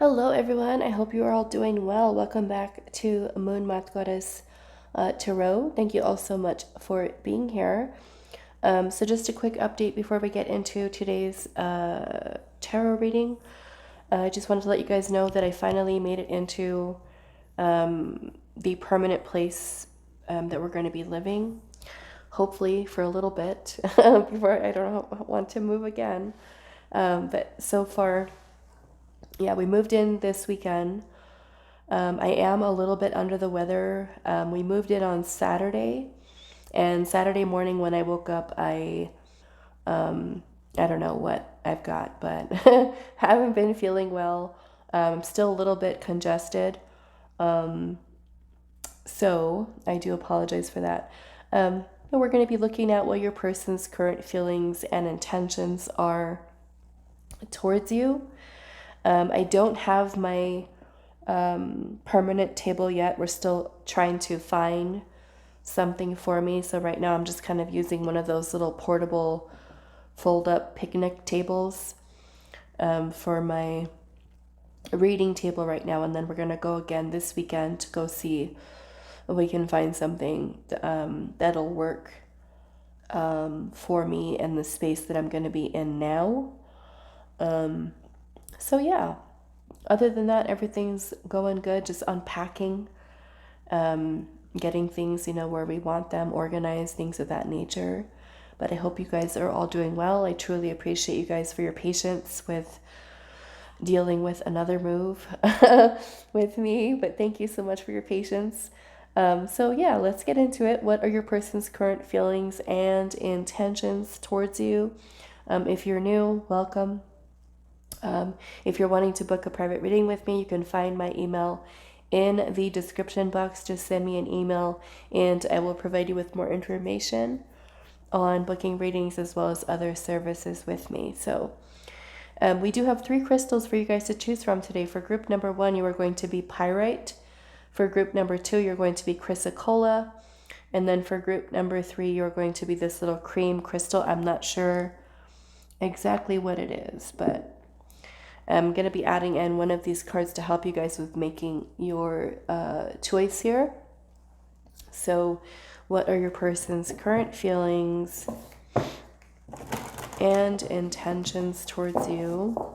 Hello, everyone. I hope you are all doing well. Welcome back to moonmothgoddess Tarot. Thank you all so much for being here. So just a quick update before we get into today's tarot reading. I just wanted to let you guys know that I finally made it into the permanent place that we're going to be living. Hopefully for a little bit before I don't want to move again. But so far, yeah, we moved in this weekend. I am a little bit under the weather. We moved in on Saturday, and Saturday morning when I woke up, I don't know what I've got, but haven't been feeling well. I'm still a little bit congested, so I do apologize for that. But we're going to be looking at what your person's current feelings and intentions are towards you. I don't have my permanent table yet. We're still trying to find something for me. So right now I'm just kind of using one of those little portable fold-up picnic tables for my reading table right now. And then we're going to go again this weekend to go see if we can find something that'll work for me and the space that I'm going to be in now. So yeah, other than that, everything's going good. Just unpacking, getting things, where we want them, organized, things of that nature. But I hope you guys are all doing well. I truly appreciate you guys for your patience with dealing with another move with me. But thank you so much for your patience. So yeah, let's get into it. What are your person's current feelings and intentions towards you? If you're new, welcome. If you're wanting to book a private reading with me, you can find my email in the description box. Just send me an email and I will provide you with more information on booking readings as well as other services with me. So we do have 3 crystals for you guys to choose from today. For group number 1, you are going to be Pyrite. For group number 2, you're going to be Chrysacolla. And then for group number 3, you're going to be this little cream crystal. I'm not sure exactly what it is, but I'm going to be adding in one of these cards to help you guys with making your choice here. So what are your person's current feelings and intentions towards you?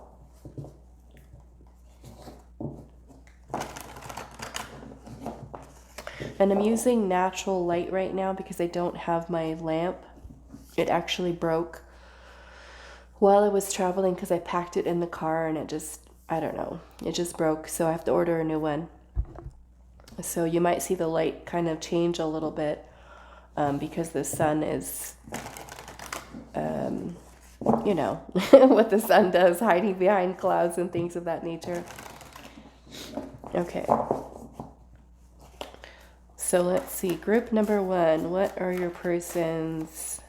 And I'm using natural light right now because I don't have my lamp. It actually broke while I was traveling because I packed it in the car and it just broke. So I have to order a new one. So you might see the light kind of change a little bit because the sun is, what the sun does, hiding behind clouds and things of that nature. Okay. So let's see. Group number 1, what are your person's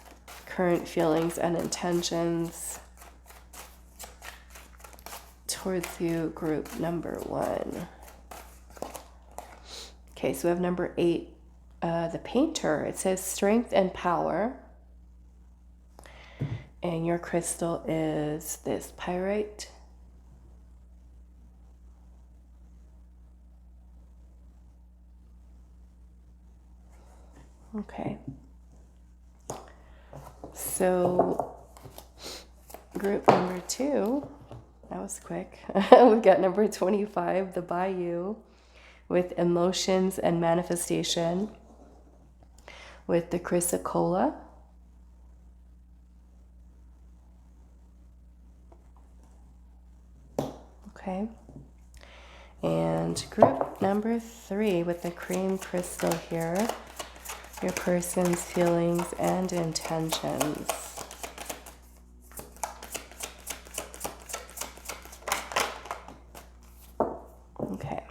current feelings and intentions towards you? Group number 1. Okay, so we have number 8, the painter. It says strength and power. And your crystal is this pyrite. Okay. So group number 2, that was quick. We've got number 25, the Bayou, with emotions and manifestation, with the Chrysacolla. Okay. And group number 3 with the cream crystal here, your person's feelings and intentions. Okay.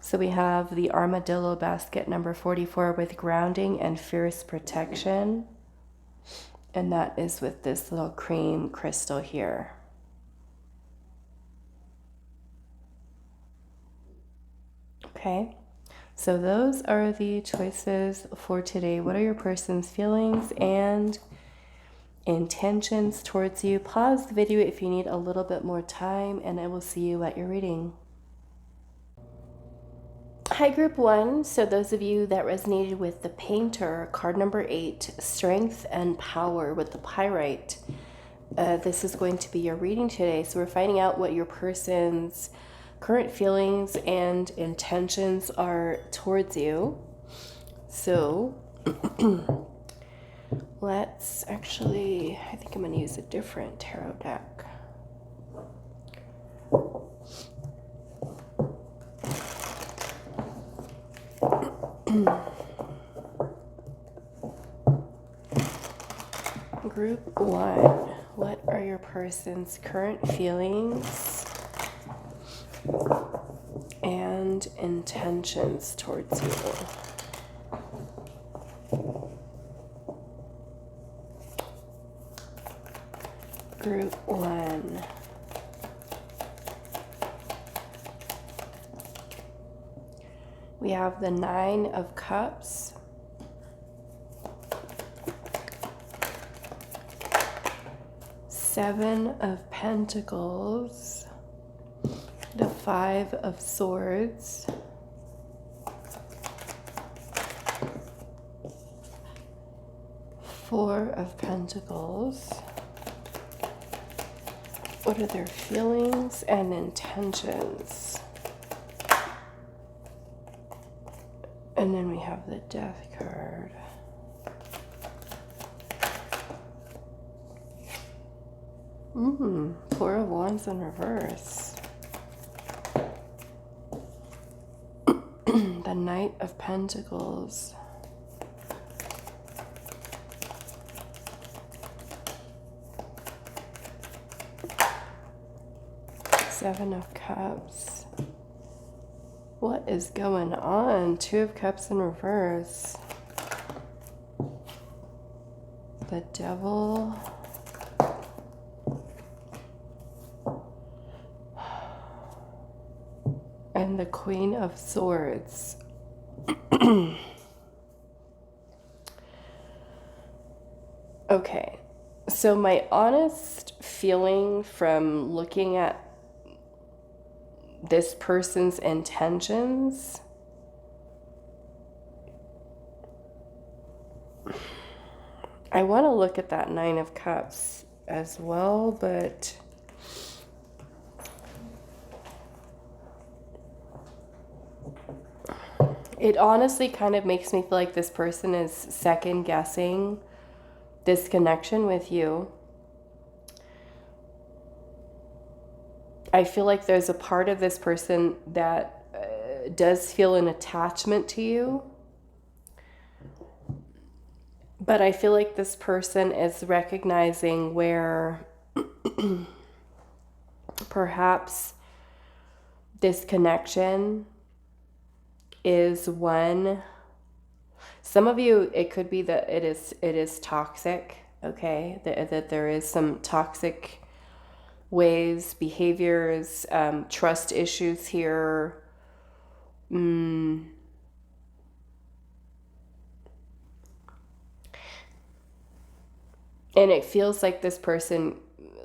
So we have the armadillo basket number 44 with grounding and fierce protection. And that is with this little cream crystal here. Okay, so those are the choices for today. What are your person's feelings and intentions towards you. Pause the video if you need a little bit more time, and I will see you at your reading. Hi, group 1. So those of you that resonated with the Painter, card number 8, Strength and Power with the Pyrite, this is going to be your reading today. So we're finding out what your person's current feelings and intentions are towards you. So let's actually, I think I'm going to use a different tarot deck. Group 1, what are your person's current feelings and intentions towards you? Group 1. We have the 9 of Cups, Seven of Pentacles, the 5 of Swords, Four of Pentacles. What are their feelings and intentions? And then we have the Death card. Four of Wands in reverse. The Knight of Pentacles. Seven of Cups. What is going on? Two of Cups in reverse. The Devil. And the Queen of Swords. Okay, so my honest feeling from looking at this person's intentions, I want to look at that Nine of Cups as well, but it honestly kind of makes me feel like this person is second guessing this connection with you. I feel like there's a part of this person that does feel an attachment to you. But I feel like this person is recognizing where perhaps this connection is one. Some of you, it could be that it is toxic, okay? That there is some toxic ways, behaviors, trust issues here. And it feels like this person,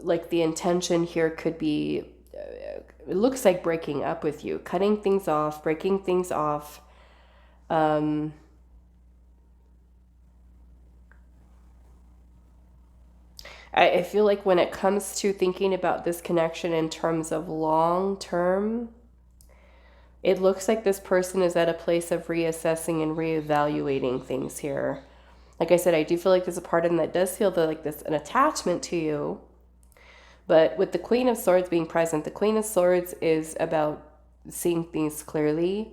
like the intention here could be, it looks like breaking up with you, cutting things off, breaking things off. I feel like when it comes to thinking about this connection in terms of long term, it looks like this person is at a place of reassessing and reevaluating things here. Like I said, I do feel like there's a part of them that does feel like this an attachment to you. But with the Queen of Swords being present, the Queen of Swords is about seeing things clearly.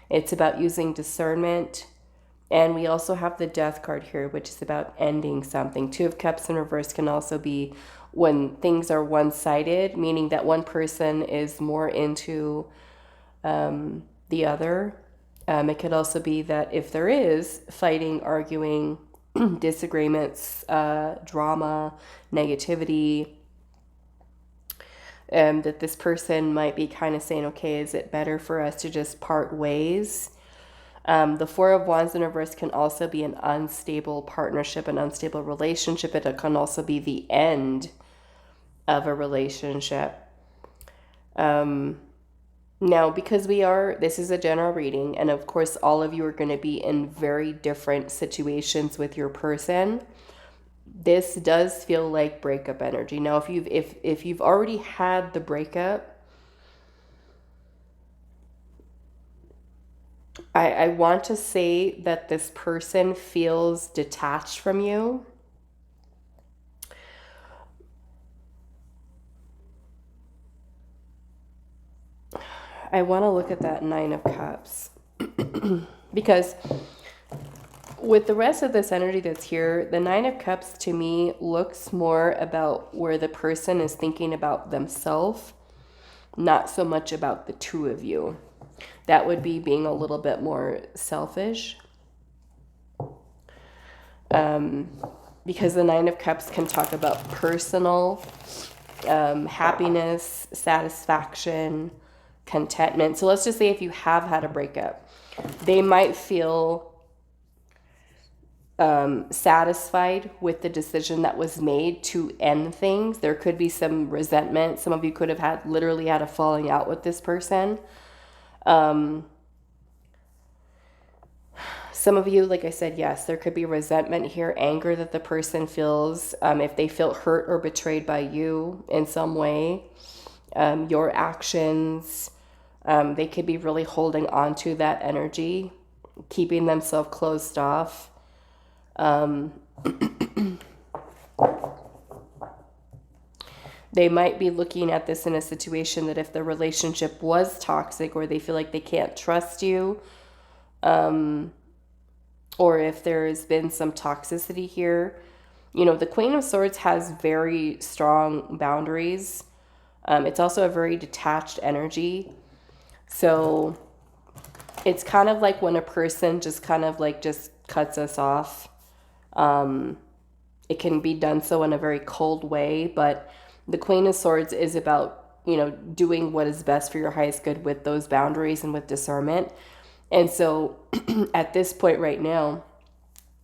It's about using discernment. And we also have the Death card here, which is about ending something. Two of Cups in reverse can also be when things are one-sided, meaning that one person is more into the other. It could also be that if there is fighting, arguing, disagreements, drama, negativity, that this person might be kind of saying, okay, is it better for us to just part ways? The Four of Wands in reverse can also be an unstable partnership, an unstable relationship. It can also be the end of a relationship. Now, because this is a general reading, and of course all of you are going to be in very different situations with your person, this does feel like breakup energy. Now, if you've already had the breakup, I want to say that this person feels detached from you. I want to look at that Nine of Cups because with the rest of this energy that's here, the Nine of Cups to me looks more about where the person is thinking about themselves, not so much about the two of you. That would be being a little bit more selfish. Because the Nine of Cups can talk about personal happiness, satisfaction, contentment. So let's just say if you have had a breakup, they might feel satisfied with the decision that was made to end things. There could be some resentment. Some of you could have literally had a falling out with this person. Some of you, like I said, yes, there could be resentment here, anger that the person feels if they feel hurt or betrayed by you in some way, your actions. They could be really holding on to that energy, keeping themselves closed off. They might be looking at this in a situation that if the relationship was toxic or they feel like they can't trust you, or if there's been some toxicity here. You know, the Queen of Swords has very strong boundaries. It's also a very detached energy. So it's kind of like when a person just cuts us off. It can be done so in a very cold way, but the Queen of Swords is about, you know, doing what is best for your highest good with those boundaries and with discernment. And so at this point right now,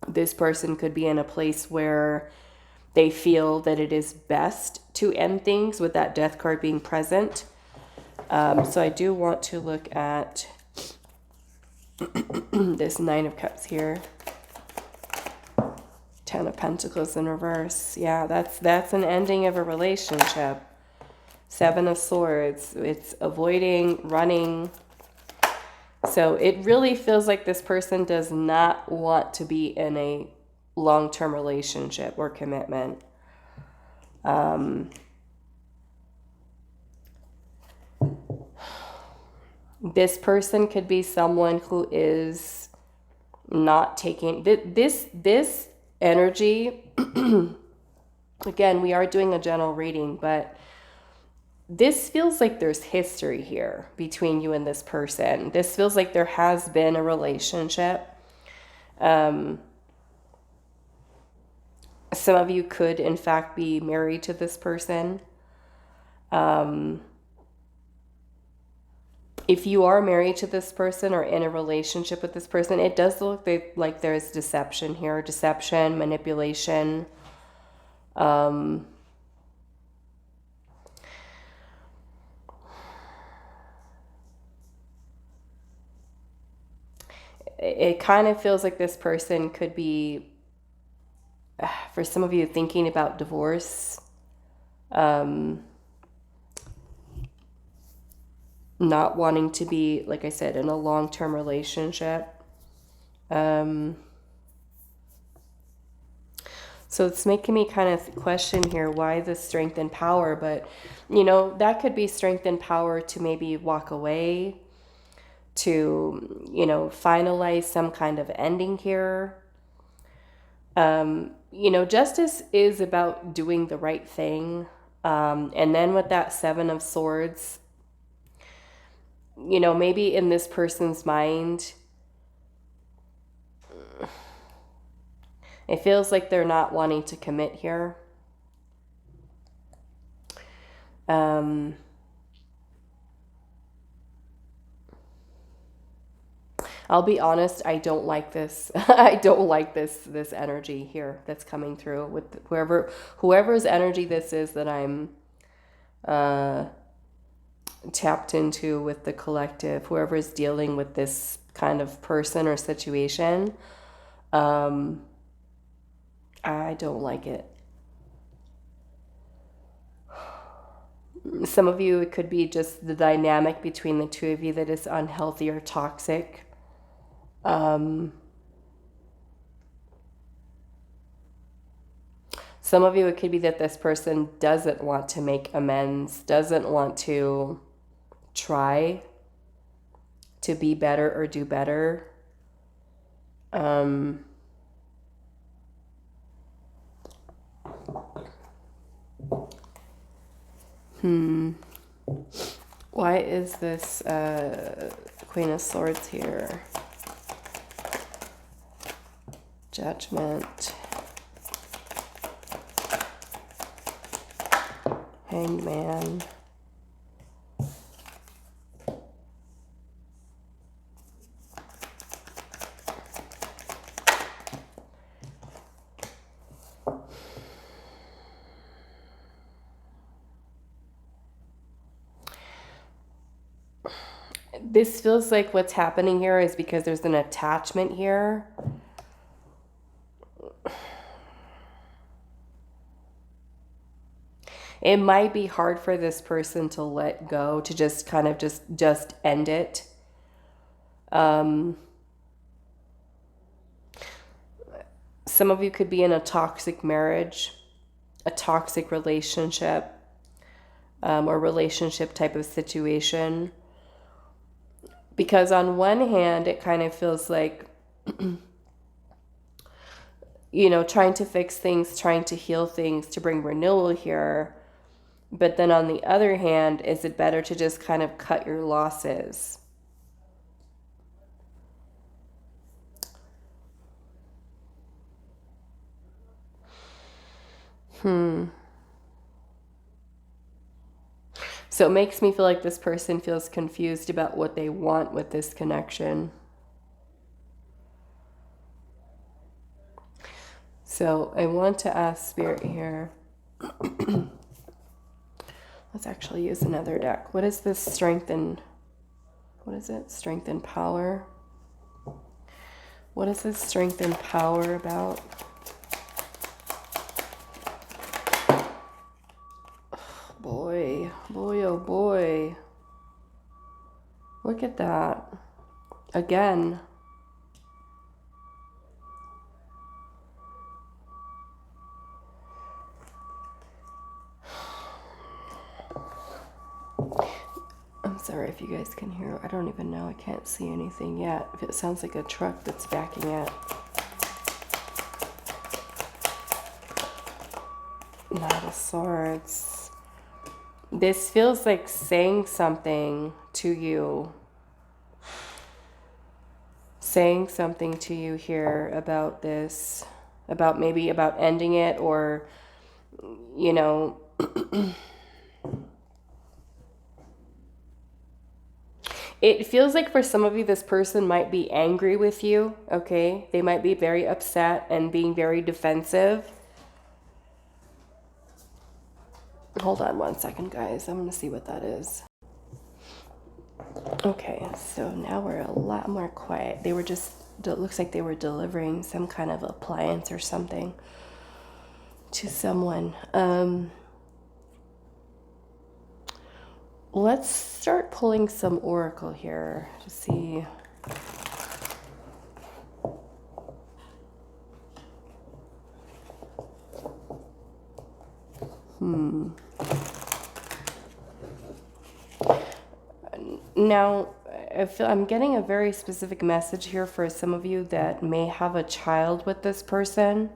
this person could be in a place where they feel that it is best to end things with that Death card being present. So I do want to look at this Nine of Cups here. Ten of Pentacles in reverse. Yeah, that's an ending of a relationship. Seven of Swords. It's avoiding, running. So it really feels like this person does not want to be in a long-term relationship or commitment. This person could be someone who is not taking this energy. Again, we are doing a general reading, but this feels like there's history here between you and this person. This feels like there has been a relationship. Some of you could, in fact, be married to this person. If you are married to this person or in a relationship with this person, it does look like there's deception here. Deception, manipulation. It kind of feels like this person could be, for some of you, thinking about divorce. Not wanting to be, like I said, in a long-term relationship. So it's making me kind of question here why the strength and power, but you know, that could be strength and power to maybe walk away, to, you know, finalize some kind of ending here. You know, justice is about doing the right thing. And then with that Seven of Swords, you know, maybe in this person's mind, it feels like they're not wanting to commit here. I'll be honest, I don't like this. I don't like this energy here that's coming through with whoever's energy this is that I'm tapped into with the collective, whoever's dealing with this kind of person or situation. I don't like it. Some of you, it could be just the dynamic between the two of you that is unhealthy or toxic. Some of you, it could be that this person doesn't want to make amends, doesn't want to try to be better or do better. Why is this Queen of Swords here? Judgment. Hanged Man. This feels like what's happening here is because there's an attachment here. It might be hard for this person to let go, to just kind of just end it. Some of you could be in a toxic marriage, a toxic relationship, or relationship type of situation. Because on one hand, it kind of feels like, you know, trying to fix things, trying to heal things, to bring renewal here. But then on the other hand, is it better to just kind of cut your losses? So it makes me feel like this person feels confused about what they want with this connection. So I want to ask Spirit here. Let's actually use another deck. What is this strength and... What is it? Strength and power. What is this strength and power about? Boy, oh boy. Look at that. Again. I'm sorry if you guys can hear. I don't even know. I can't see anything yet. If it sounds like a truck that's backing up. Knight of Swords. This feels like saying something to you. Saying something to you here about this. About maybe about ending it, or, you know... It feels like for some of you, this person might be angry with you, okay? They might be very upset and being very defensive. Hold on one second, guys. I'm going to see what that is. Okay, so now we're a lot more quiet. They were just, it looks like they were delivering some kind of appliance or something to someone. Let's start pulling some oracle here to see. Now, I'm getting a very specific message here for some of you that may have a child with this person.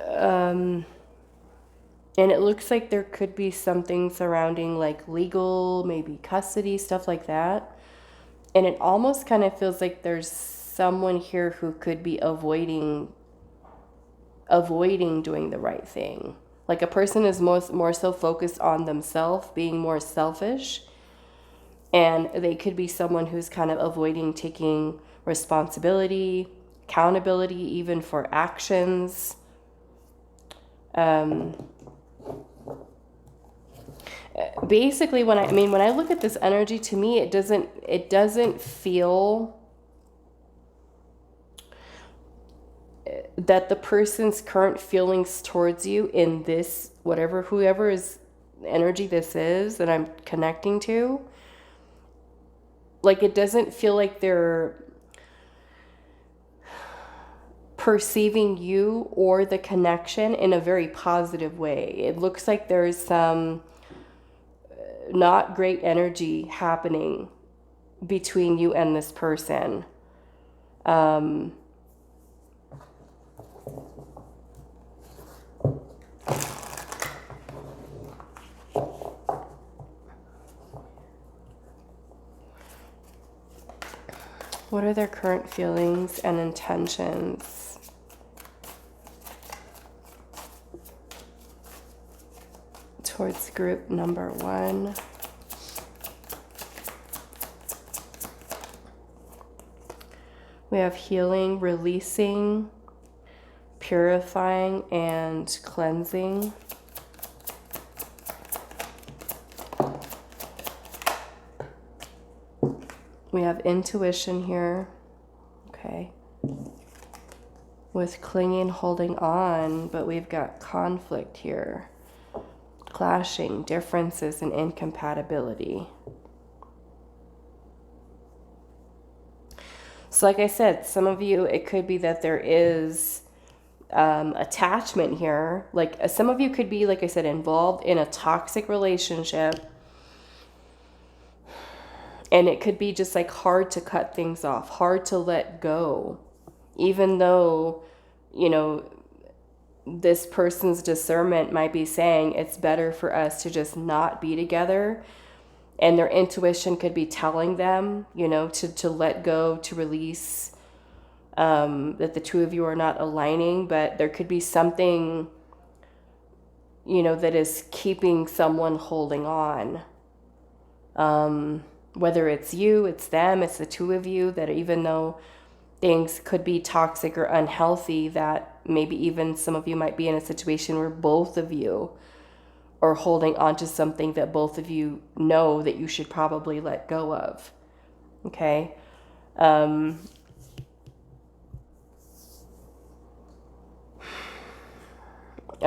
And it looks like there could be something surrounding like legal, maybe custody, stuff like that. And it almost kind of feels like there's someone here who could be avoiding doing the right thing. Like a person is more so focused on themselves, being more selfish. And they could be someone who's kind of avoiding taking responsibility, accountability, even for actions. Basically, when I look at this energy, to me, it doesn't feel that the person's current feelings towards you in this, whoever is energy this is that I'm connecting to, like, it doesn't feel like they're perceiving you or the connection in a very positive way. It looks like there's some not great energy happening between you and this person. What are their current feelings and intentions? Towards group number 1. We have healing, releasing, purifying, and cleansing. We have intuition here, okay, with clinging, holding on, but we've got conflict here, clashing, differences, and incompatibility. So like I said, some of you, it could be that there is attachment here. Like some of you could be, like I said, involved in a toxic relationship. And it could be just like hard to cut things off, hard to let go, even though, you know, this person's discernment might be saying it's better for us to just not be together. And their intuition could be telling them, you know, to let go, to release, that the two of you are not aligning. But there could be something, you know, that is keeping someone holding on. Whether it's you, it's them, it's the two of you, that even though things could be toxic or unhealthy, that maybe even some of you might be in a situation where both of you are holding on to something that both of you know that you should probably let go of. Okay? I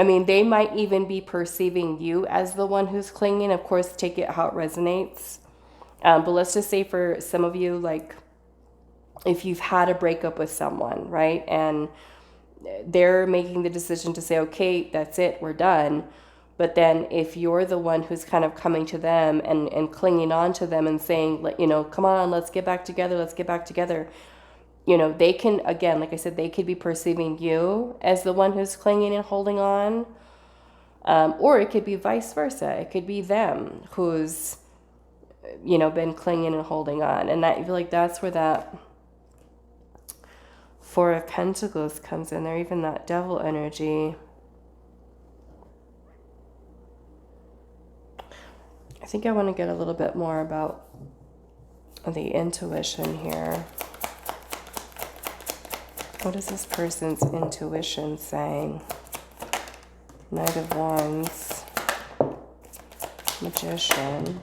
mean, they might even be perceiving you as the one who's clinging. Of course, take it how it resonates. But let's just say for some of you, like, if you've had a breakup with someone, right? And they're making the decision to say, okay, that's it, we're done. But then if you're the one who's kind of coming to them and clinging on to them and saying, you know, come on, let's get back together. You know, they can, again, like I said, they could be perceiving you as the one who's clinging and holding on. Or it could be vice versa. It could be them who's, you know, been clinging and holding on. And that, I feel like that's where that Four of Pentacles comes in there, even that Devil energy. I think I want to get a little bit more about the intuition here. What is this person's intuition saying? Knight of Wands, Magician,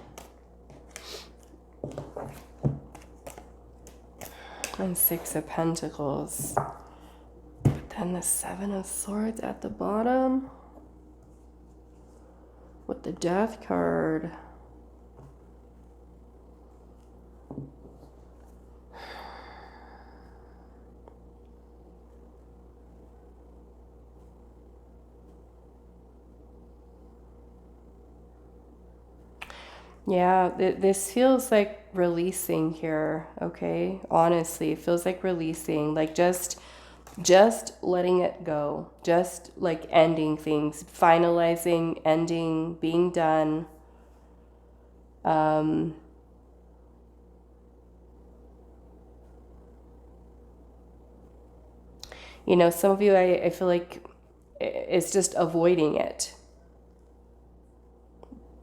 and Six of Pentacles. But then the Seven of Swords at the bottom with the Death card. Yeah, this feels like releasing here, okay? Honestly, it feels like releasing, like just letting it go, just like ending things, finalizing, ending, being done. You know, some of you, I feel like it's just avoiding it,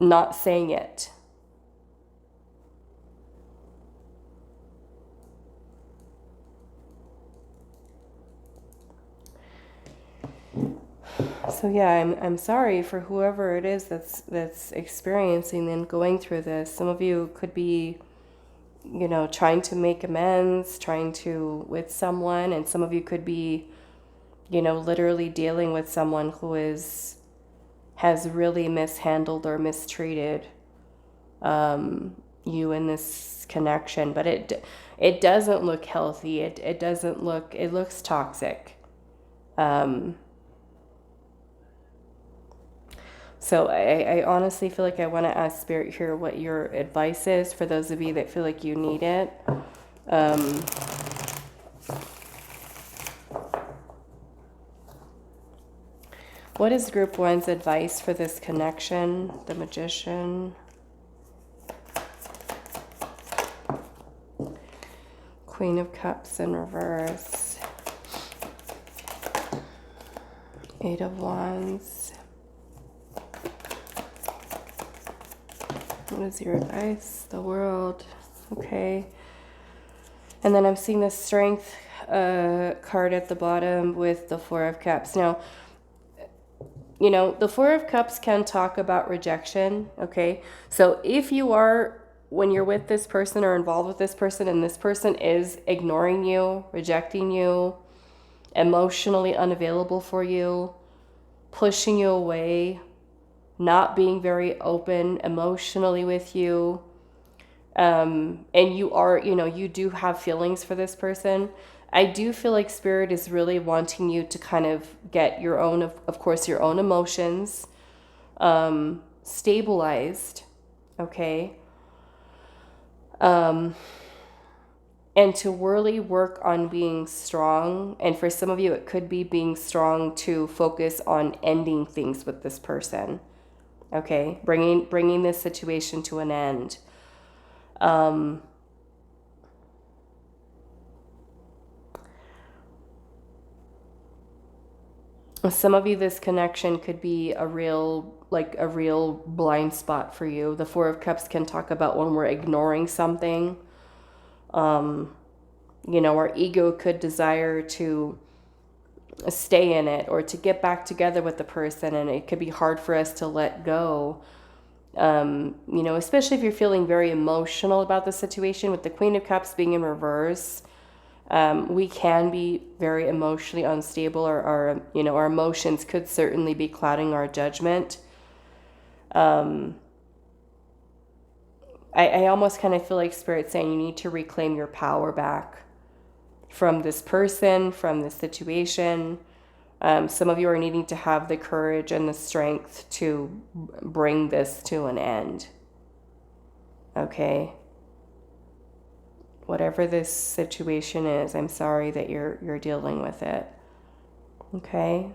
not saying it. So yeah, I'm sorry for whoever it is that's experiencing and going through this. Some of you could be, you know, trying to make amends, trying to with someone, and some of you could be, you know, literally dealing with someone who has really mishandled or mistreated you in this connection. But it doesn't look healthy. It doesn't look, it looks toxic. So I honestly feel like I want to ask Spirit here what your advice is for those of you that feel like you need it. What is Group 1's advice for this connection? The Magician. Queen of Cups in reverse. 8 of Wands. What is your advice? The World. Okay. And then I'm seeing the Strength card at the bottom with the 4 of Cups. Now, you know, the 4 of Cups can talk about rejection, okay? So if you are, when you're with this person or involved with this person and this person is ignoring you, rejecting you, emotionally unavailable for you, pushing you away, not being very open emotionally with you, and you are, you know, you do have feelings for this person, I do feel like Spirit is really wanting you to kind of get your own, of course, your own emotions stabilized, okay? And to really work on being strong. And for some of you, it could be being strong to focus on ending things with this person, okay? Bringing this situation to an end. Some of you, this connection could be a real blind spot for you. The 4 of Cups can talk about when we're ignoring something. You know, our ego could desire to stay in it or to get back together with the person, and it could be hard for us to let go. You know, especially if you're feeling very emotional about the situation. With the Queen of Cups being in reverse, we can be very emotionally unstable, or our emotions could certainly be clouding our judgment. I almost kind of feel like Spirit saying you need to reclaim your power back from this person, from this situation. Some of you are needing to have the courage and the strength to bring this to an end. Okay? Whatever this situation is, I'm sorry that you're dealing with it. Okay?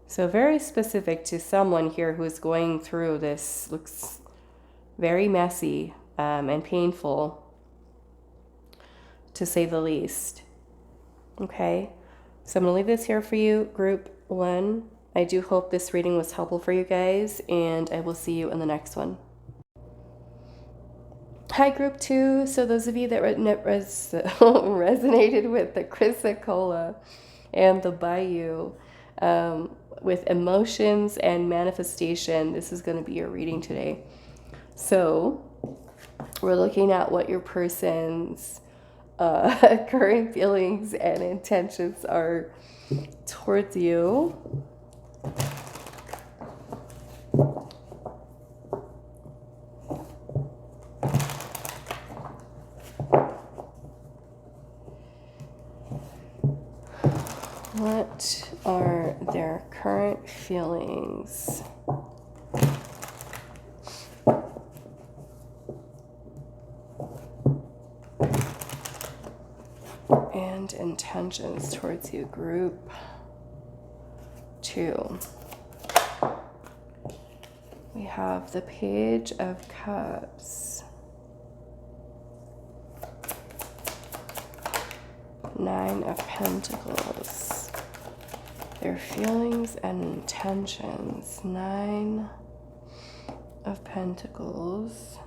So very specific to someone here who's going through this, looks very messy and painful, to say the least. Okay? So I'm going to leave this here for you, Group 1. I do hope this reading was helpful for you guys, and I will see you in the next one. Hi, Group 2. So those of you that resonated with the Chrysacolla and the Bayou, with emotions and manifestation, this is going to be your reading today. So we're looking at what your person's current feelings and intentions are towards you. What are their current feelings? And intentions towards you, Group 2. We have the Page of Cups, 9 of Pentacles. Their feelings and intentions, 9 of Pentacles,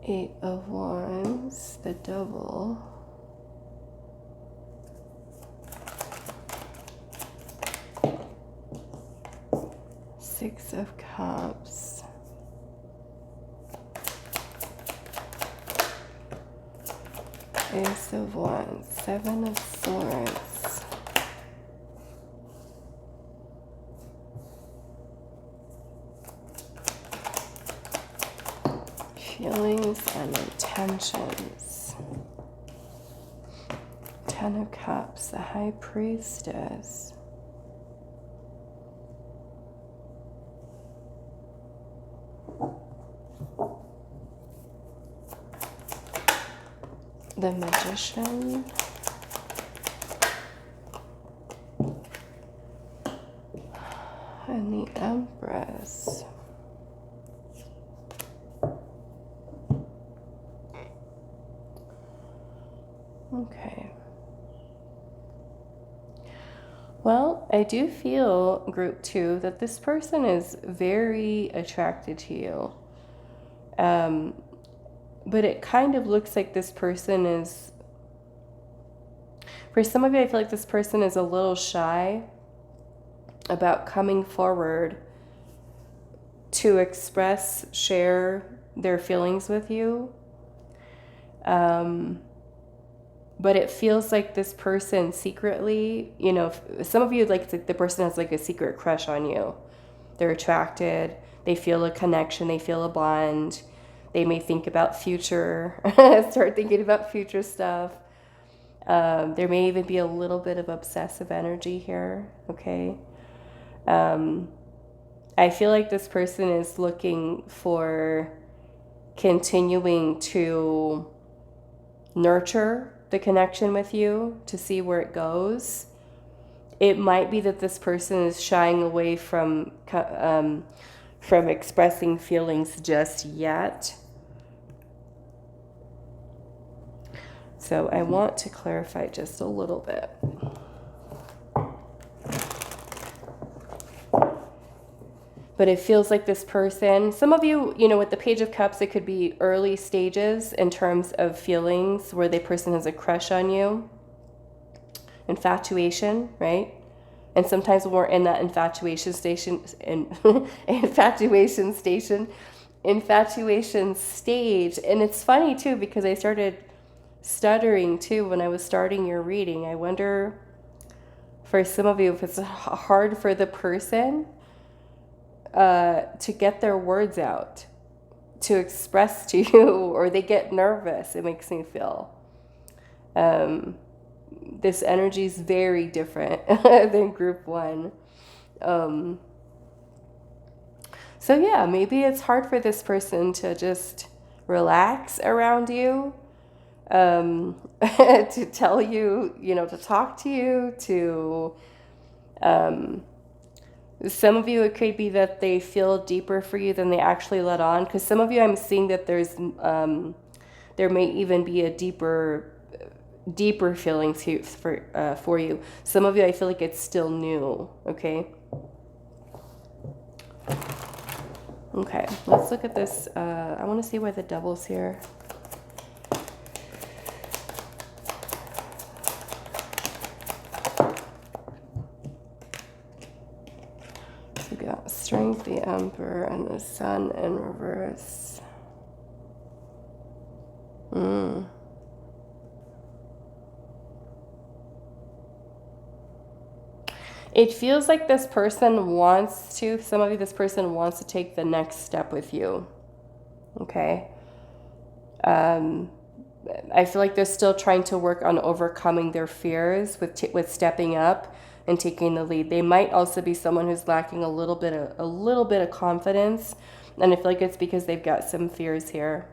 8 of Wands, the Devil, Cups. Ace of Wands. Seven of Swords. Feelings and intentions. Ten of Cups. The High Priestess. The Magician. And the Empress. Okay. Well, I do feel, group 2, that this person is very attracted to you. But it kind of looks like this person is, for some of you, I feel like this person is a little shy about coming forward to express, share their feelings with you. But it feels like this person secretly, you know, some of you, like the person has like a secret crush on you. They're attracted, they feel a connection, they feel a bond. They may think about future, start thinking about future stuff. There may even be a little bit of obsessive energy here, okay? I feel like this person is looking for continuing to nurture the connection with you to see where it goes. It might be that this person is shying away from expressing feelings just yet. So I want to clarify just a little bit. But it feels like this person, some of you, you know, with the Page of Cups, it could be early stages in terms of feelings where the person has a crush on you. Infatuation, right? And sometimes when we're in that infatuation stage, and it's funny too, because I started stuttering too when I was starting your reading. I wonder, for some of you, if it's hard for the person to get their words out, to express to you, or they get nervous. It makes me feel. This energy is very different than group 1. So yeah, maybe it's hard for this person to just relax around you, to tell you, you know, to talk to you, to, some of you, it could be that they feel deeper for you than they actually let on. Because some of you, I'm seeing that there's, there may even be a deeper feelings for you. Some of you, I feel like it's still new. Okay. Okay, let's look at this. I want to see why the Devil's here. So we got Strength, the Emperor, and the Sun in reverse. It feels like this person wants to, some of you, this person wants to take the next step with you. Okay. I feel like they're still trying to work on overcoming their fears with stepping up and taking the lead. They might also be someone who's lacking a little bit of confidence, and I feel like it's because they've got some fears here.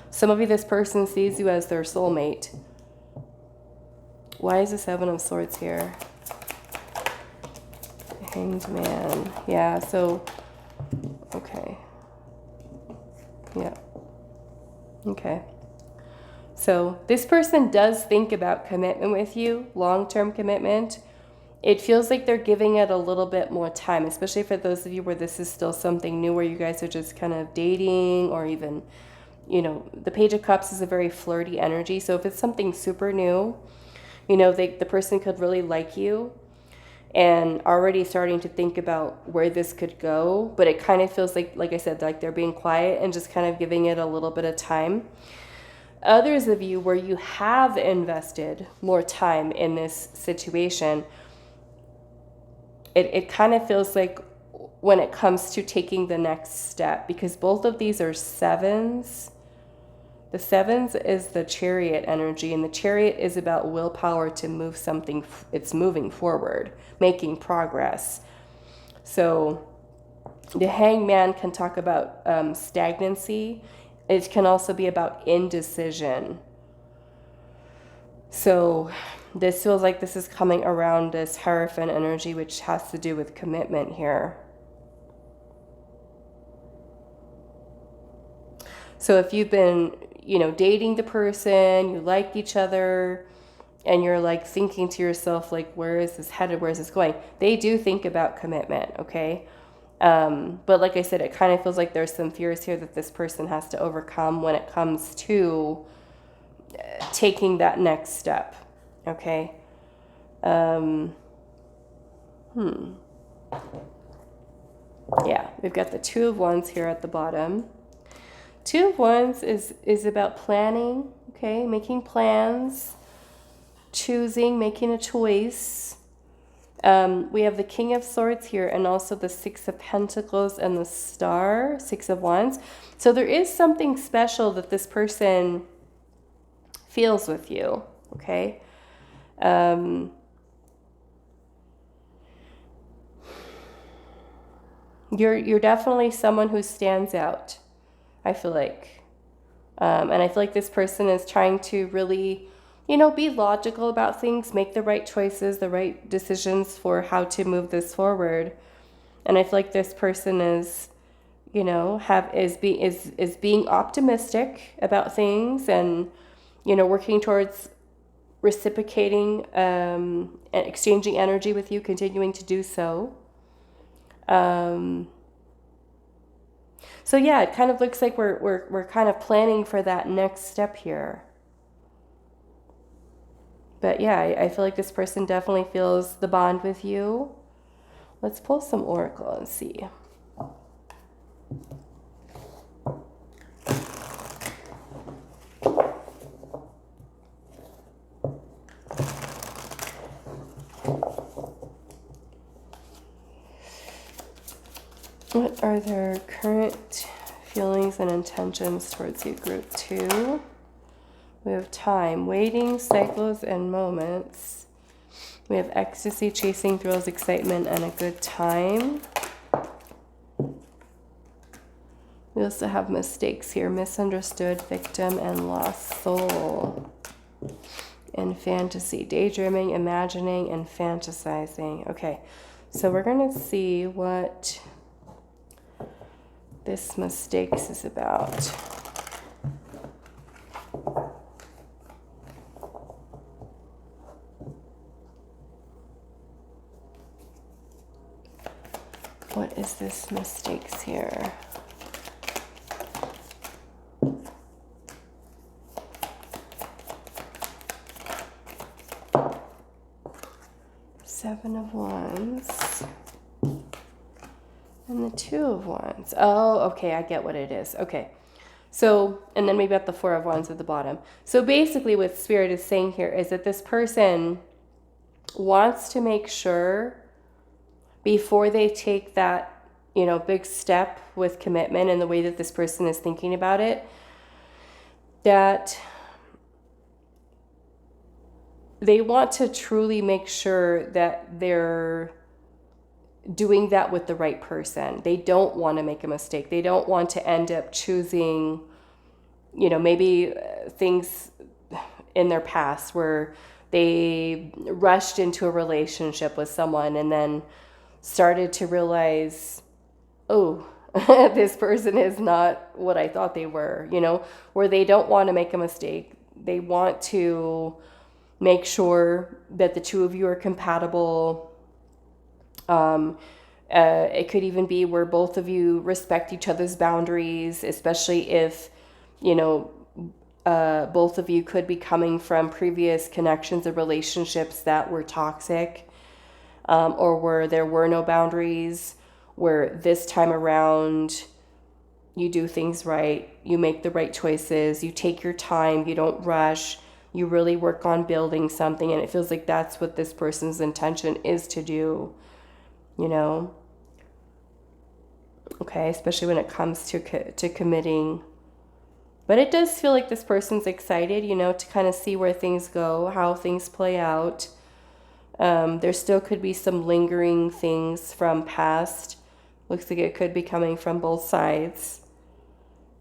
Some of you, this person sees you as their soulmate. Why is the Seven of Swords here? Hanged Man. Yeah, so, okay. Yeah. Okay. So this person does think about commitment with you, long-term commitment. It feels like they're giving it a little bit more time, especially for those of you where this is still something new, where you guys are just kind of dating, or even, you know, the Page of Cups is a very flirty energy. So if it's something super new, you know, the person could really like you. and already starting to think about where this could go. But it kind of feels like I said, like they're being quiet and just kind of giving it a little bit of time. Others of you where you have invested more time in this situation, it kind of feels like when it comes to taking the next step, because both of these are sevens. The sevens is the Chariot energy, and the Chariot is about willpower to move something. It's moving forward, making progress. So the Hangman can talk about stagnancy. It can also be about indecision. So this feels like this is coming around this Hierophant energy, which has to do with commitment here. So if you've been, dating the person, you like each other, and you're like thinking to yourself, like, where is this headed? Where is this going? They do think about commitment, okay? But like I said, it kind of feels like there's some fears here that this person has to overcome when it comes to taking that next step, okay? Yeah, we've got the Two of Wands here at the bottom. Two of Wands is about planning, okay? Making plans, choosing, making a choice. We have the King of Swords here, and also the Six of Pentacles and the Star, Six of Wands. So there is something special that this person feels with you, okay? You're definitely someone who stands out, I feel like. And I feel like this person is trying to really, be logical about things, make the right choices, the right decisions for how to move this forward. And I feel like this person is, is being optimistic about things, and, working towards reciprocating and exchanging energy with you, continuing to do so. So yeah, it kind of looks like we're kind of planning for that next step here. But yeah, I feel like this person definitely feels the bond with you. Let's pull some oracle and see. What are their current feelings and intentions towards you, group 2? We have time, waiting, cycles, and moments. We have ecstasy, chasing thrills, excitement, and a good time. We also have mistakes here, misunderstood, victim, and lost soul. And fantasy, daydreaming, imagining, and fantasizing. Okay, so we're going to see what this mistakes is about. What is this mistakes here? Seven of Wands. And the Two of Wands. Oh, okay, I get what it is. Okay. So, and then we've got the Four of Wands at the bottom. So basically what Spirit is saying here is that this person wants to make sure before they take that, big step with commitment and the way that this person is thinking about it, that they want to truly make sure that they're doing that with the right person. They don't want to make a mistake. They don't want to end up choosing, maybe things in their past where they rushed into a relationship with someone and then started to realize, oh, this person is not what I thought they were, where they don't want to make a mistake. They want to make sure that the two of you are compatible. It could even be where both of you respect each other's boundaries, especially if, both of you could be coming from previous connections or relationships that were toxic. or where there were no boundaries, where this time around you do things right, you make the right choices, you take your time, you don't rush, you really work on building something, and it feels like that's what this person's intention is to do, you know? Okay, especially when it comes to committing. But it does feel like this person's excited, you know, to kind of see where things go, how things play out. There still could be some lingering things from past. Looks like it could be coming from both sides.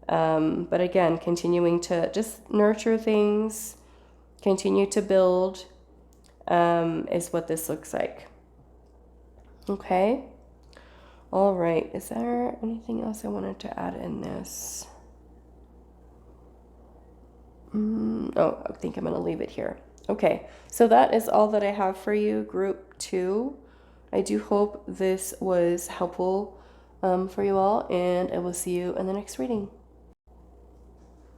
But again, continuing to just nurture things, continue to build, is what this looks like. Okay. All right. Is there anything else I wanted to add in this? Oh, I think I'm going to leave it here. Okay. So that is all that I have for you, group 2. I do hope this was helpful for you all, and I will see you in the next reading.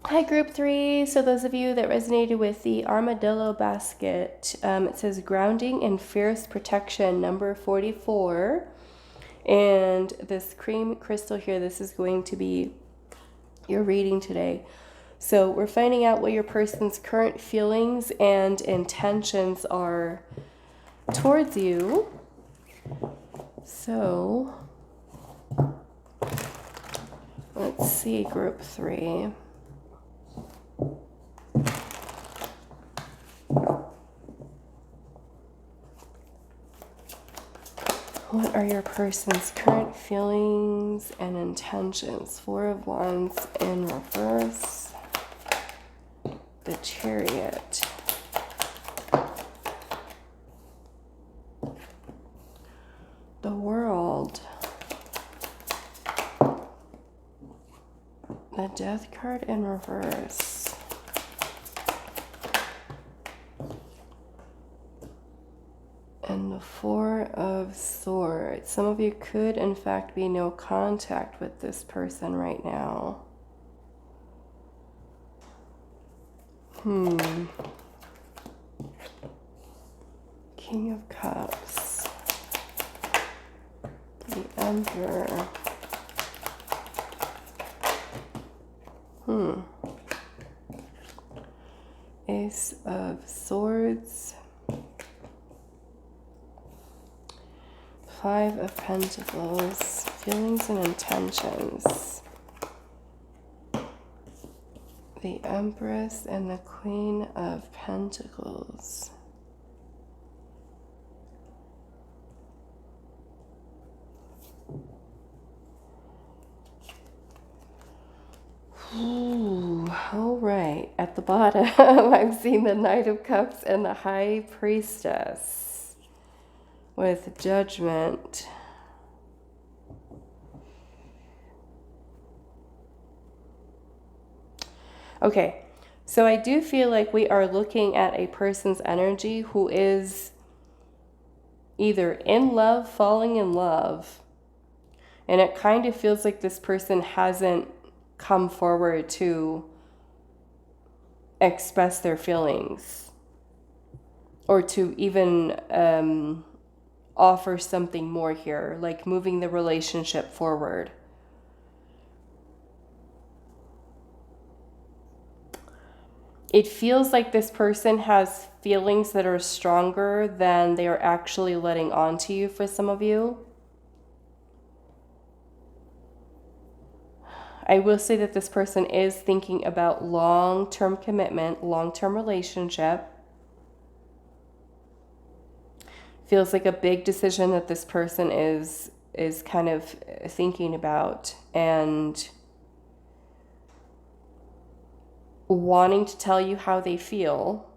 Hi, group 3. So those of you that resonated with the armadillo basket, it says grounding and fierce protection, number 44. And this cream crystal here, this is going to be your reading today. So we're finding out what your person's current feelings and intentions are towards you. So let's see, group 3. What are your person's current feelings and intentions? 4 of Wands in reverse. The Chariot. The World. The Death card in reverse. And the 4 of Swords. Some of you could, in fact, be no contact with this person right now. King of Cups. The Emperor. Ace of Swords. 5 of Pentacles, feelings and intentions. The Empress and the Queen of Pentacles. Ooh, all right. At the bottom, I'm seeing the Knight of Cups and the High Priestess. With Judgment. Okay, so I do feel like we are looking at a person's energy who is either in love, falling in love, and it kind of feels like this person hasn't come forward to express their feelings or to even offer something more here, like moving the relationship forward. It feels like this person has feelings that are stronger than they are actually letting on to you for some of you. I will say that this person is thinking about long-term commitment, long-term relationship. Feels like a big decision that this person is kind of thinking about and wanting to tell you how they feel.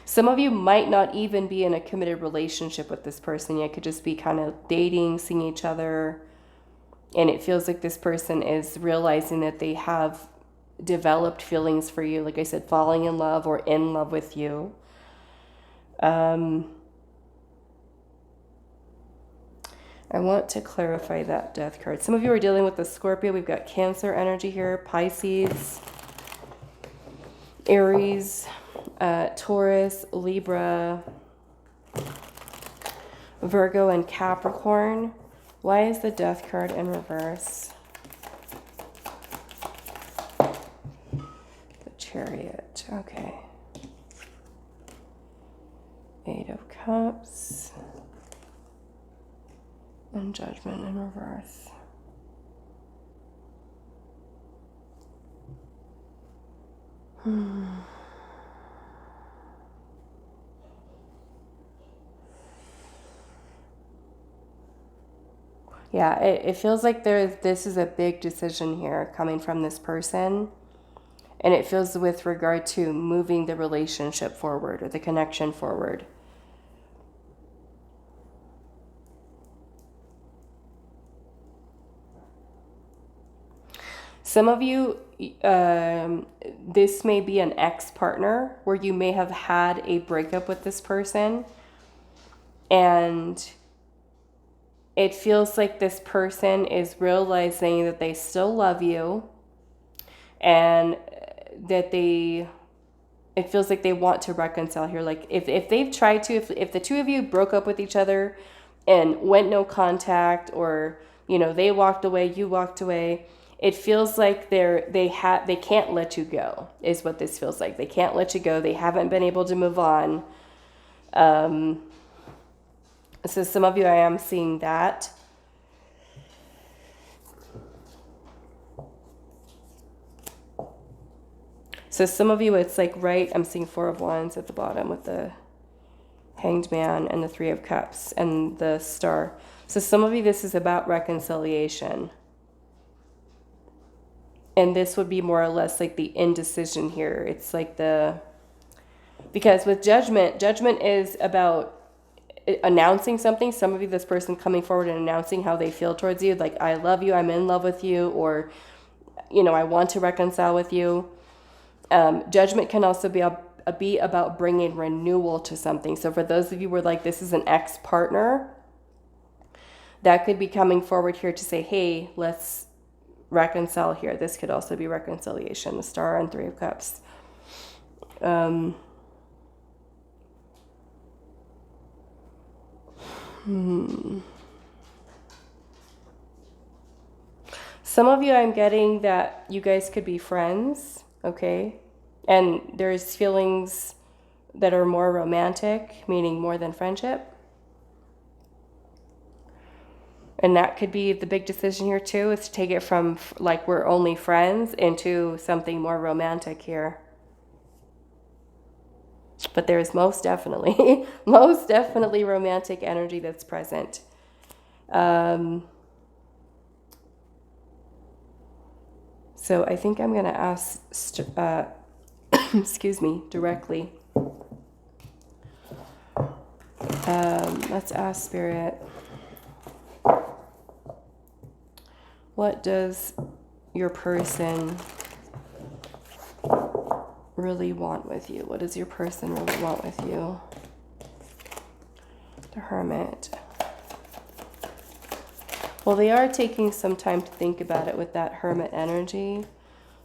Some of you might not even be in a committed relationship with this person yet. It could just be kind of dating, seeing each other. And it feels like this person is realizing that they have developed feelings for you. Like I said, falling in love or in love with you. I want to clarify that Death card. Some of you are dealing with the Scorpio. We've got Cancer energy here, Pisces, Aries. Taurus, Libra, Virgo, and Capricorn. Why is the Death card in reverse? The Chariot. Okay. Eight of Cups. And Judgment in reverse. Yeah, it feels like this is a big decision here coming from this person. And it feels with regard to moving the relationship forward or the connection forward. Some of you, this may be an ex-partner where you may have had a breakup with this person. And it feels like this person is realizing that they still love you. And that it feels like they want to reconcile here. Like if they've tried to, if the two of you broke up with each other and went no contact, or, you know, they walked away, you walked away, it feels like they can't let you go, is what this feels like. They can't let you go. They haven't been able to move on. So some of you, I am seeing that. So some of you, it's like, right, I'm seeing Four of Wands at the bottom with the Hanged Man and the Three of Cups and the Star. So some of you, this is about reconciliation. And this would be more or less like the indecision here. It's like because with judgment is about announcing something. Some of you, this person coming forward and announcing how they feel towards you. Like, I love you, I'm in love with you, or, you know, I want to reconcile with you. Judgment can also be about bringing renewal to something. So for those of you who are like, this is an ex-partner, that could be coming forward here to say, hey, let's reconcile here. This could also be reconciliation, the Star and Three of Cups. Some of you, I'm getting that you guys could be friends, okay? And there's feelings that are more romantic, meaning more than friendship. And that could be the big decision here too, is to take it from like we're only friends into something more romantic here. But there's most definitely romantic energy that's present. So I think I'm going to ask, excuse me, directly. Let's ask Spirit. What does your person really want with you? What does your person really want with you? The Hermit. Well, they are taking some time to think about it with that Hermit energy.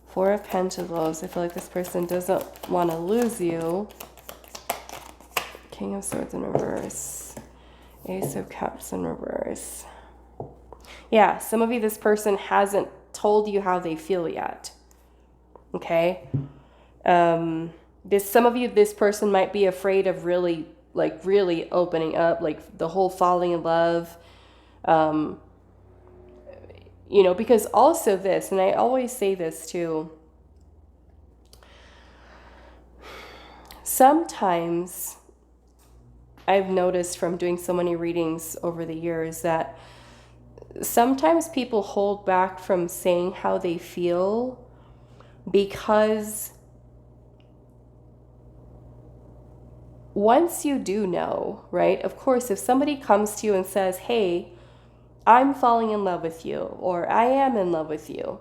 Four of Pentacles. I feel like this person doesn't want to lose you. King of Swords in reverse. Ace of Cups in reverse. Yeah, some of you, this person hasn't told you how they feel yet. Okay? Some of you, this person might be afraid of really opening up, like the whole falling in love. You know, because also this, and I always say this too, sometimes I've noticed from doing so many readings over the years that sometimes people hold back from saying how they feel because once you do know, right? Of course, if somebody comes to you and says, hey, I'm falling in love with you, or I am in love with you,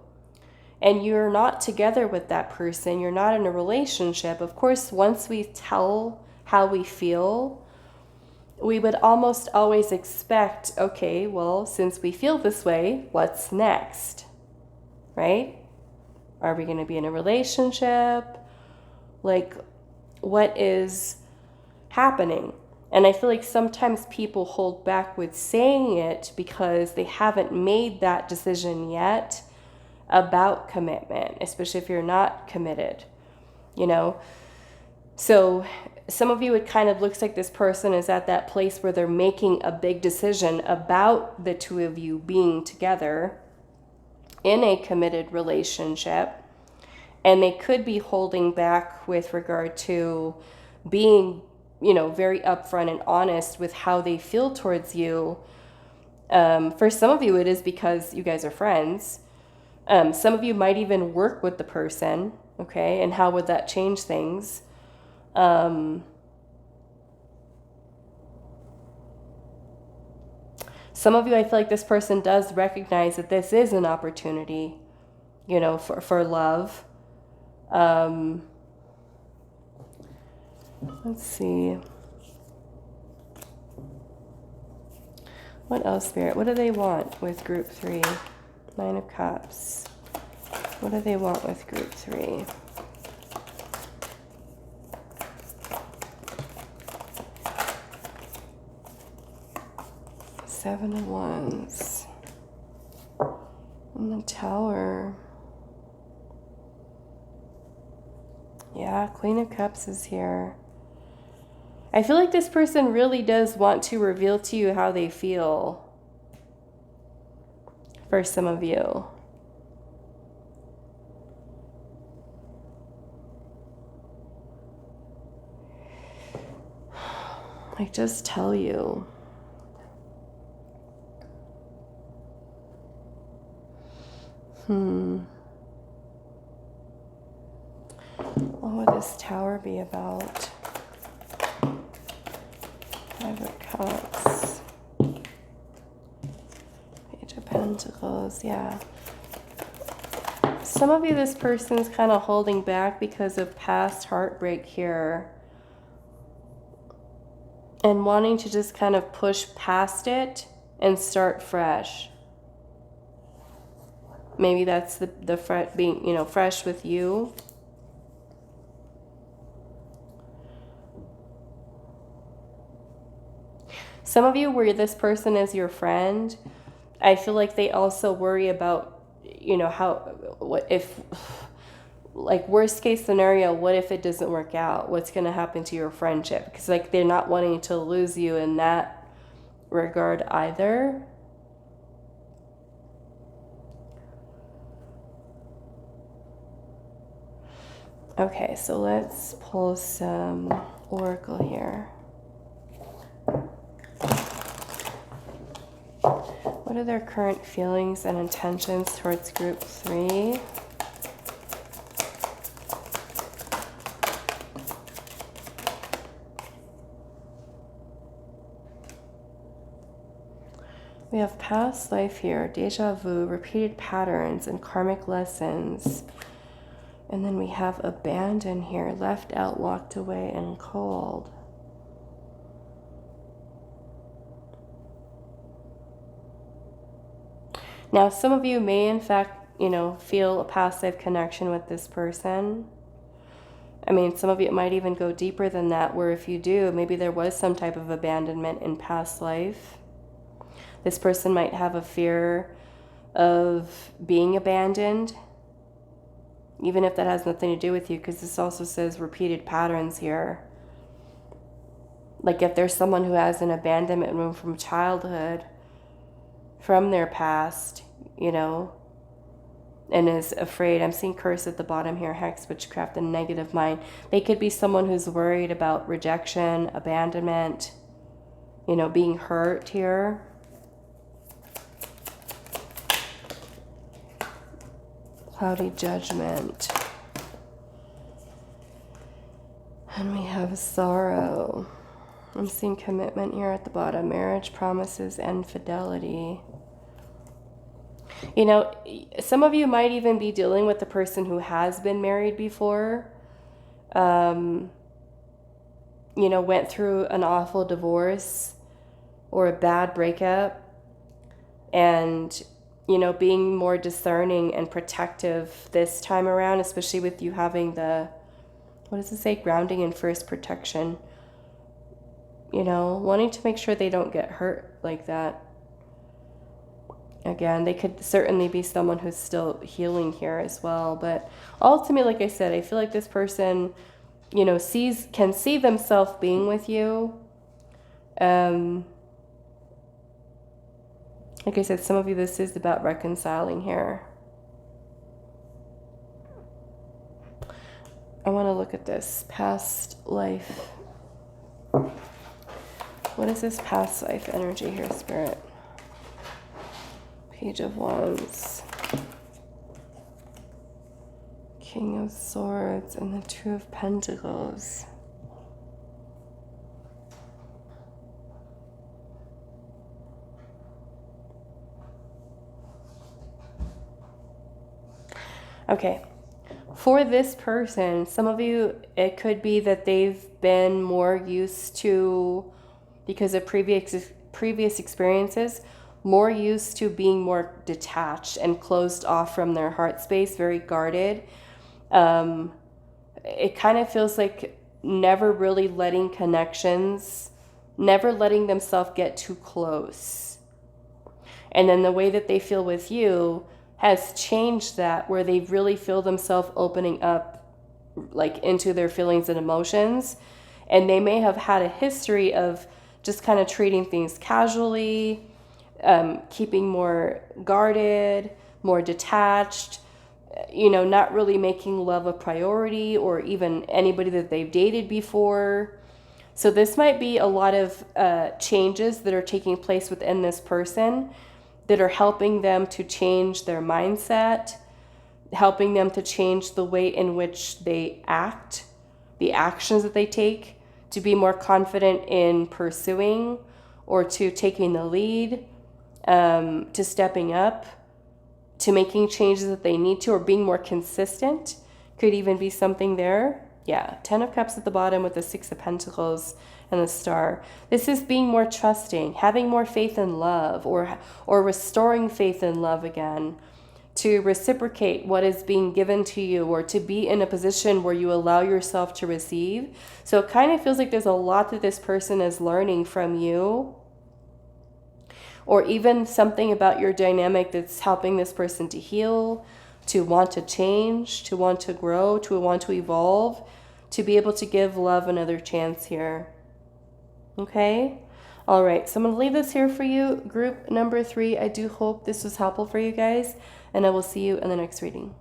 and you're not together with that person, you're not in a relationship, of course, once we tell how we feel, we would almost always expect, okay, well, since we feel this way, what's next? Right? Are we going to be in a relationship? Like, what is happening. And I feel like sometimes people hold back with saying it because they haven't made that decision yet about commitment, especially if you're not committed, you know? So some of you, it kind of looks like this person is at that place where they're making a big decision about the two of you being together in a committed relationship. And they could be holding back with regard to being, you know, very upfront and honest with how they feel towards you. For some of you, it is because you guys are friends. Some of you might even work with the person, okay? And how would that change things? Some of you, I feel like this person does recognize that this is an opportunity, you know, for love. Let's see. What else, Spirit? What do they want with group 3? 9 of Cups. What do they want with group 3? Seven of Wands. And the Tower. Yeah, Queen of Cups is here. I feel like this person really does want to reveal to you how they feel. For some of you. Like, just tell you. What would this Tower be about? 5 of Cups. Page of Pentacles, yeah. Some of you, this person's kind of holding back because of past heartbreak here. And wanting to just kind of push past it and start fresh. Maybe that's the being, you know, fresh with you. Some of you where this person is your friend, I feel like they also worry about, you know, what if, like, worst case scenario, what if it doesn't work out? What's going to happen to your friendship? Because, like, they're not wanting to lose you in that regard either. Okay, so let's pull some oracle here. What are their current feelings and intentions towards group 3? We have past life here, deja vu, repeated patterns, and karmic lessons. And then we have abandon here, left out, walked away, and cold. Now, some of you may, in fact, you know, feel a past life connection with this person. I mean, some of you, it might even go deeper than that, where if you do, maybe there was some type of abandonment in past life. This person might have a fear of being abandoned, even if that has nothing to do with you, because this also says repeated patterns here. Like if there's someone who has an abandonment wound from childhood, from their past, you know, and is afraid. I'm seeing curse at the bottom here, hex, witchcraft, and negative mind. They could be someone who's worried about rejection, abandonment, you know, being hurt here. Cloudy judgment. And we have sorrow. I'm seeing commitment here at the bottom. Marriage, promises, and fidelity. You know, some of you might even be dealing with the person who has been married before. You know, went through an awful divorce or a bad breakup. And, you know, being more discerning and protective this time around, especially with you having the What does it say? Grounding and first protection. You know, wanting to make sure they don't get hurt like that. Again, they could certainly be someone who's still healing here as well. But ultimately, like I said, I feel like this person, you know, can see themselves being with you. Like I said, some of you, this is about reconciling here. I want to look at this past life. What is this past life energy here, Spirit? Page of Wands, King of Swords, and the Two of Pentacles. Okay, for this person, some of you, it could be that they've been more used to, because of previous experiences, more used to being more detached and closed off from their heart space, very guarded. It kind of feels like never really letting connections, never letting themselves get too close. And then the way that they feel with you has changed that, where they really feel themselves opening up like into their feelings and emotions. And they may have had a history of just kind of treating things casually, keeping more guarded, more detached, you know, not really making love a priority, or even anybody that they've dated before. So this might be a lot of changes that are taking place within this person that are helping them to change their mindset, helping them to change the way in which they act, the actions that they take, to be more confident in pursuing or to taking the lead, to stepping up, to making changes that they need to, or being more consistent. Could even be something there. Yeah, 10 of Cups at the bottom with the 6 of Pentacles and the Star. This is being more trusting, having more faith in love, or restoring faith in love again, to reciprocate what is being given to you, or to be in a position where you allow yourself to receive. So it kind of feels like there's a lot that this person is learning from you, or even something about your dynamic that's helping this person to heal, to want to change, to want to grow, to want to evolve, to be able to give love another chance here. Okay? All right, so I'm going to leave this here for you. Group number 3, I do hope this was helpful for you guys, and I will see you in the next reading.